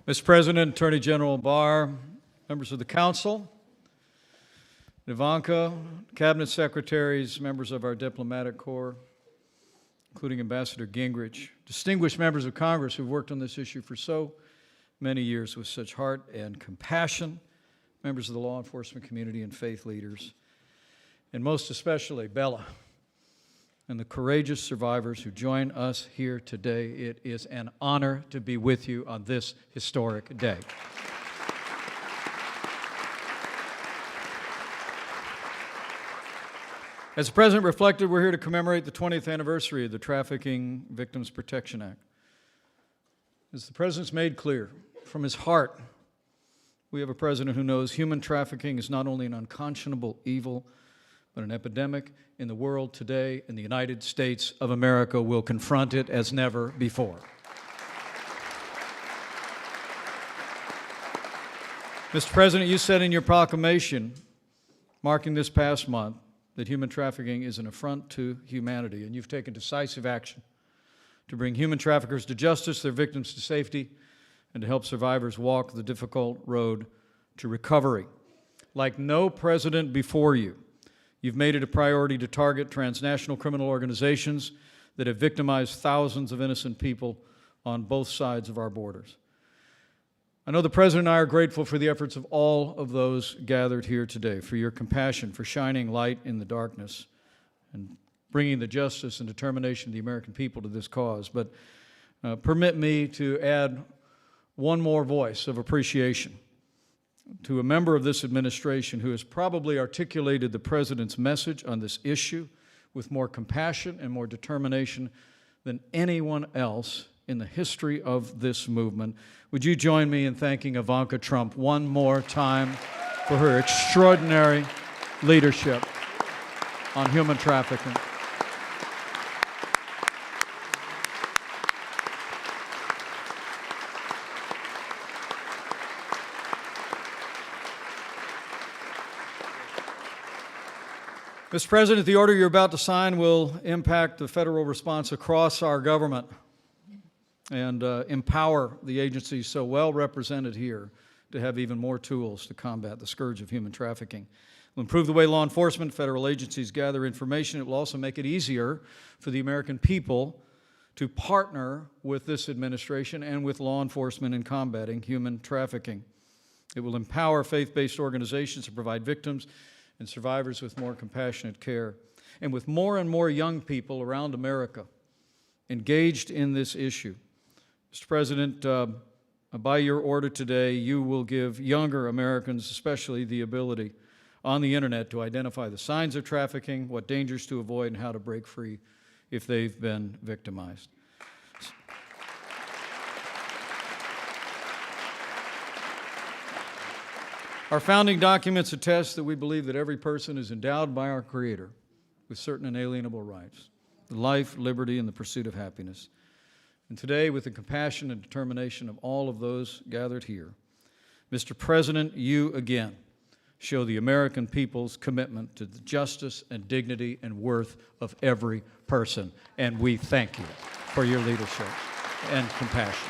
Mr. President, Attorney General Barr, members of the Council, Ivanka, Cabinet Secretaries, members of our diplomatic corps, including Ambassador Gingrich, distinguished members of Congress who've worked on this issue for so many years with such heart and compassion, members of the law enforcement community and faith leaders, and most especially Bella and the courageous survivors who join us here today. It is an honor to be with you on this historic day. As the President reflected, we're here to commemorate the 20th anniversary of the Trafficking Victims Protection Act. As the President's made clear, from his heart, we have a President who knows human trafficking is not only an unconscionable evil, but an epidemic in the world today, and the United States of America will confront it as never before. Mr. President, you said in your proclamation, marking this past month, that human trafficking is an affront to humanity, and you've taken decisive action to bring human traffickers to justice, their victims to safety, and to help survivors walk the difficult road to recovery. Like no president before you, you've made it a priority to target transnational criminal organizations that have victimized thousands of innocent people on both sides of our borders. I know the President and I are grateful for the efforts of all of those gathered here today, for your compassion, for shining light in the darkness, and bringing the justice and determination of the American people to this cause. But permit me to add one more voice of appreciation to a member of this administration who has probably articulated the President's message on this issue with more compassion and more determination than anyone else in the history of this movement. Would you join me in thanking Ivanka Trump one more time for her extraordinary leadership on human trafficking? Mr. President, the order you're about to sign will impact the federal response across our government and empower the agencies so well represented here to have even more tools to combat the scourge of human trafficking. It will improve the way law enforcement, federal agencies gather information. It will also make it easier for the American people to partner with this administration and with law enforcement in combating human trafficking. It will empower faith-based organizations to provide victims and survivors with more compassionate care. And with more and more young people around America engaged in this issue, Mr. President, by your order today, you will give younger Americans especially the ability on the internet to identify the signs of trafficking, what dangers to avoid, and how to break free if they've been victimized. Our founding documents attest that we believe that every person is endowed by our Creator with certain inalienable rights: life, liberty, and the pursuit of happiness. And today, with the compassion and determination of all of those gathered here, Mr. President, you again show the American people's commitment to the justice and dignity and worth of every person. And we thank you for your leadership and compassion.